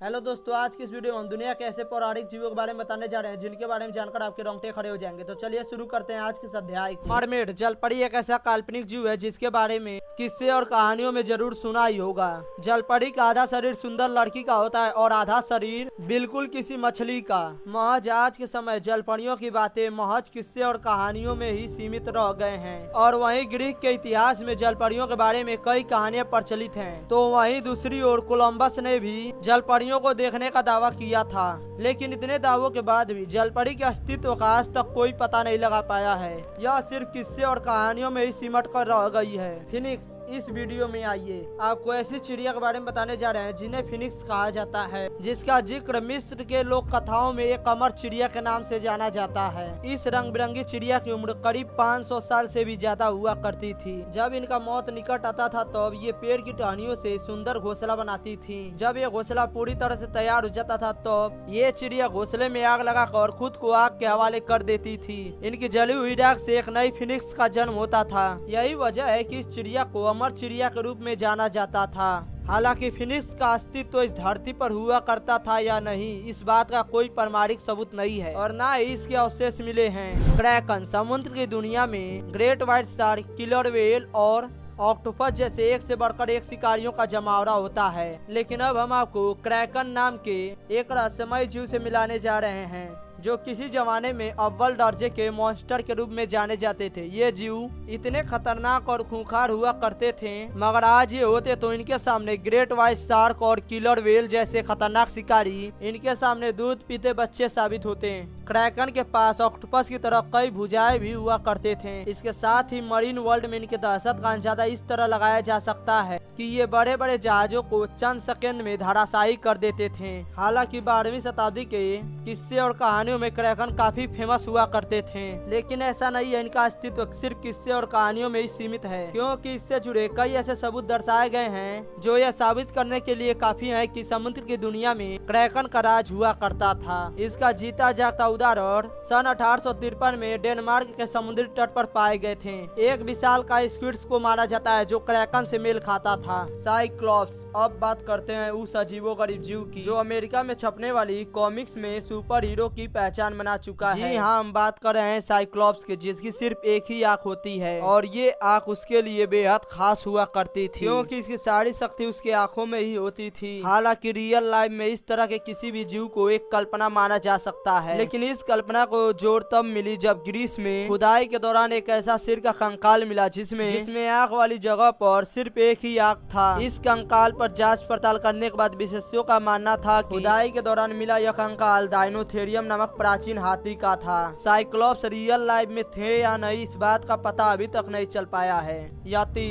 Hello दोस्तों, आज की इस वीडियो में हम दुनिया के ऐसे पौराणिक जीवों के बारे में बताने जा रहे हैं जिनके बारे में जानकर आपके रोंगटे खड़े हो जाएंगे। तो चलिए शुरू करते हैं आज के इस अध्याय को। मरमेड जलपरी एक ऐसा काल्पनिक जीव है जिसके बारे में किस्से और कहानियों में जरूर सुना ही होगा। जलपरी का आधा शरीर सुंदर लड़की का होता है और आधा शरीर बिल्कुल किसी मछली का। महज आज के समय जलपरियों की बातें महज किस्से और कहानियों में ही सीमित रह गए हैं और वहीं ग्रीक के इतिहास में जलपरियों के बारे में कई कहानियां प्रचलित हैं। तो वहीं दूसरी ओर कोलंबस ने भी जलपरियों को देखने का दावा किया था, लेकिन इतने दावों के बाद भी जलपरी के अस्तित्व का आज तक कोई पता नहीं लगा पाया है। यह सिर्फ किस्से और कहानियों में ही सिमट कर रह गई है। फिनिक्स, इस वीडियो में आइए आपको ऐसी चिड़िया के बारे में बताने जा रहे हैं जिन्हें फिनिक्स कहा जाता है, जिसका जिक्र मिस्र के लोक कथाओं में एक अमर चिड़िया के नाम से जाना जाता है। इस रंग बिरंगी चिड़िया की उम्र करीब 500 साल से भी ज्यादा हुआ करती थी। जब इनका मौत निकट आता था तब ये पेड़ की टहनियों से सुंदर घोंसला बनाती थी। जब ये घोंसला पूरी तरह से तैयार हो जाता था तब ये चिड़िया घोंसले में आग लगाकर खुद को आग के हवाले कर देती थी। इनकी जली हुई राख से एक नई फिनिक्स का जन्म होता था। यही वजह है कि इस चिड़िया को अमर चिड़िया के रूप में जाना जाता था। हालांकि फिनिक्स का अस्तित्व इस धरती पर हुआ करता था या नहीं, इस बात का कोई प्रमाणिक सबूत नहीं है और न ही इसके अवशेष मिले हैं। क्रैकन समुद्र की दुनिया में great white shark, killer whale और ऑक्टोपस जैसे एक से बढ़कर एक शिकारियों का जमावड़ा होता है। लेकिन अब हम आपको क्रैकन नाम के एक रहस्यमय जीव से मिलाने जा रहे हैं जो किसी जमाने में अव्वल दर्जे के मॉन्स्टर के रूप में जाने जाते थे। ये जीव इतने खतरनाक और खूंखार हुआ करते थे, मगर आज ये होते तो इनके सामने ग्रेट व्हाइट शार्क और किलर व्हेल जैसे खतरनाक शिकारी इनके सामने दूध पीते बच्चे साबित होते। क्रैकन के पास ऑक्टोपस की तरह कई भुजाएं भी हुआ करते थे। इसके साथ ही मरीन वर्ल्ड में इनके दहशत का अंदाजा इस तरह लगाया जा सकता है कि ये बड़े बड़े जहाजों को चंद सेकंड में धराशायी कर देते थे। हालांकि 12वीं शताब्दी के किस्से और कहानियों में क्रैकन काफी फेमस हुआ करते थे, लेकिन ऐसा नहीं है। इनका अस्तित्व सिर्फ किस्से और कहानियों में ही सीमित है, क्योंकि इससे जुड़े कई ऐसे सबूत दर्शाए गए हैं जो यह साबित करने के लिए काफी है कि समुद्र की दुनिया में क्रैकन का राज हुआ करता था। इसका जीता जागता उदाहरण सन 1853 में डेनमार्क के समुद्री तट पर पाए गए थे। एक विशालकाय स्क्विड्स को माना जाता है जो क्रैकन से मेल खाता था। साइक्लॉप्स। अब बात करते हैं उस अजीबो गरीब जीव की जो अमेरिका में छपने वाली कॉमिक्स में सुपर हीरो की पहचान बना चुका है। जी हाँ, हम बात कर रहे हैं साइक्लॉप्स के, जिसकी सिर्फ एक ही आंख होती है और ये आंख उसके लिए बेहद खास हुआ करती थी, क्योंकि इसकी सारी शक्ति उसके आंखों में ही होती थी। हालांकि रियल लाइफ में इस तरह के किसी भी जीव को एक कल्पना माना जा सकता है, लेकिन इस कल्पना को जोर तब मिली जब ग्रीस में खुदाई के दौरान एक ऐसा सिर का कंकाल मिला जिसमें आंख वाली जगह पर सिर्फ एक ही आंख था। इस कंकाल पर जांच पड़ताल करने के बाद विशेषज्ञों का मानना था कि खुदाई के दौरान मिला यह कंकाल डायनोथेरियम नामक प्राचीन हाथी का था। साइक्लॉप्स रियल लाइफ में थे या नहीं, इस बात का पता अभी तक नहीं चल पाया है। यति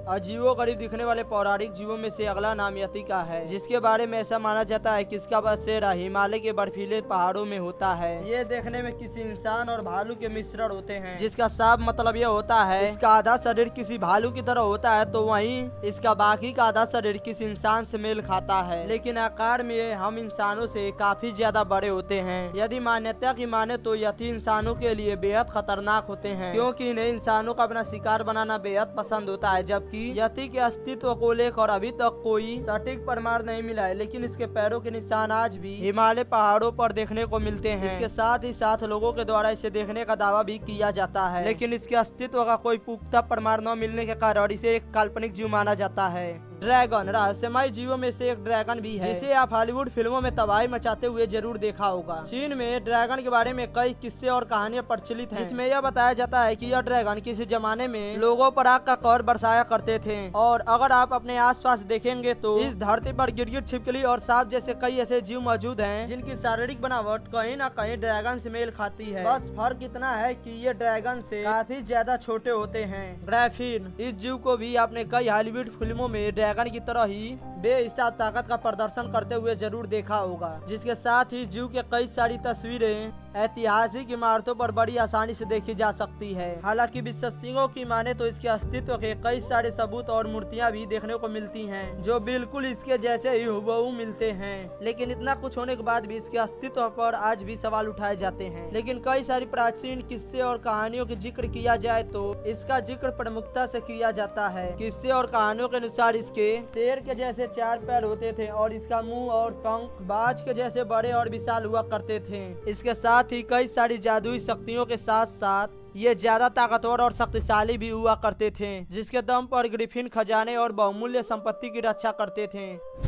अजीबो गरीब दिखने वाले पौराणिक जीवों में से अगला नाम यति का है, जिसके बारे में ऐसा माना जाता है कि इसका बसेरा हिमालय के बर्फीले पहाड़ों में होता है। ये देखने में किसी इंसान और भालू के मिश्रण होते हैं, जिसका साफ मतलब यह होता है इसका आधा शरीर किसी भालू की तरह होता है तो वहीं इसका बाकी का आधा शरीर किसी इंसान से मेल खाता है, लेकिन आकार में हम इंसानों से काफी ज्यादा बड़े होते हैं। यदि मान्यता की माने तो यति इंसानों के लिए बेहद खतरनाक होते हैं, क्योंकि इन्हें इंसानों का अपना शिकार बनाना बेहद पसंद होता है। जबकि यति के अस्तित्व को लेकर अभी तक कोई सटीक प्रमाण नहीं मिला है, लेकिन इसके पैरों के निशान आज भी हिमालय पहाड़ों पर देखने को मिलते हैं। इसके साथ ही साथ लोगों के द्वारा इसे देखने का दावा भी किया जाता है, लेकिन इसके अस्तित्व का कोई पुख्ता प्रमाण न मिलने के कारण इसे एक काल्पनिक जीव माना जाता है। ड्रैगन रहस्यमय जीवों में से एक ड्रैगन भी है, जिसे आप हॉलीवुड फिल्मों में तबाही मचाते हुए जरूर देखा होगा। चीन में ड्रैगन के बारे में कई किस्से और कहानियां प्रचलित हैं, जिसमें यह बताया जाता है कि यह ड्रैगन किसी जमाने में लोगों पर आग का कहर बरसाया करते थे और अगर आप अपने आसपास देखेंगे तो इस धरती पर गिरगिट, छिपकली और सांप जैसे कई ऐसे जीव मौजूद हैं जिनकी शारीरिक बनावट कहीं न कहीं ड्रैगन से मेल खाती है। बस फर्क इतना है कि ये ड्रैगन से काफी ज्यादा छोटे होते हैं। ग्राफिन, इस जीव को भी आपने कई हॉलीवुड फिल्मों में ड्रैगन की तरह ही बेहिसाब ताकत का प्रदर्शन करते हुए जरूर देखा होगा, जिसके साथ ही जीव के कई सारी तस्वीरें ऐतिहासिक इमारतों पर बड़ी आसानी से देखी जा सकती है। हालांकि विशेषज्ञों की माने तो इसके अस्तित्व के कई सारे सबूत और मूर्तियां भी देखने को मिलती हैं, जो बिल्कुल इसके जैसे ही हुबहू मिलते हैं। लेकिन इतना कुछ होने के बाद भी इसके अस्तित्व पर आज भी सवाल उठाए जाते हैं। लेकिन कई सारी प्राचीन किस्से और कहानियों के जिक्र किया जाए तो इसका जिक्र प्रमुखता से किया जाता है। किस्से और कहानियों के अनुसार इसके शेर के जैसे 4 पैर होते थे और इसका मुंह और पंख बाज के जैसे बड़े और विशाल हुआ करते थे। इसके साथ ही कई सारी जादुई शक्तियों के साथ साथ ये ज्यादा ताकतवर और शक्तिशाली भी हुआ करते थे, जिसके दम पर ग्रिफिन खजाने और बहुमूल्य संपत्ति की रक्षा करते थे।